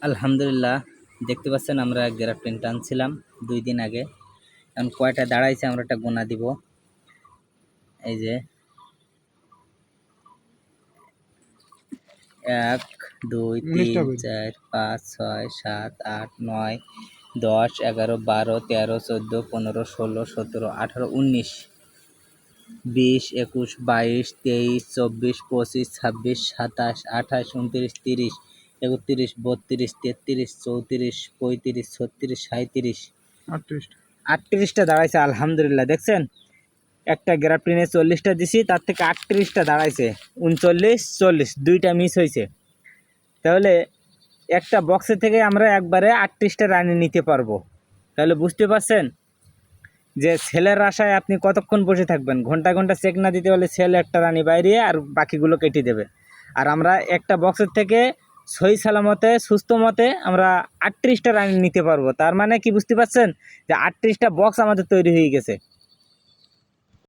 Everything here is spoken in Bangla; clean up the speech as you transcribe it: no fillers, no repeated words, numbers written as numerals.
আলহামদুলিল্লাহ, দেখতে পাচ্ছেন আমরা গ্রাফটিন টানছিলাম 2 দিন আগে। এখন কয়টা দাঁড়াইছে আমরা একটা গোনা দিব। এই যে 1 2 3 4 5 6 7 8 9 10 11 12 13 14 15 16 17 18 19 20 21 22 23 24 25 26 27 28 29 30 31 32 33 34 35 36 37 38টা দাঁড়াইছে। আলহামদুলিল্লাহ, দেখছেন একটা গ্রাফটিনে 40টা দিছি, তার থেকে 38টা দাঁড়াইছে। 39 40 দুইটা মিস হয়েছে। তাহলে একটা বক্সে থেকে আমরা একবারে 38টা রানি নিতে পারবো। তাহলে বুঝতে পারছেন যে সেলের আশায় আপনি কতক্ষণ বসে থাকবেন। ঘন্টা ঘন্টা চেক না দিতে হলে সেল একটা রানি বাইরে আর বাকিগুলো কেটে দেবে। আর আমরা একটা বক্সের থেকে সহি সালামতে সুস্থ মতে আমরা 38টা রানি নিতে পারবো। তার মানে কি বুঝতে পারছেন যে 38টা বক্স আমাদের তৈরি হয়ে গেছে।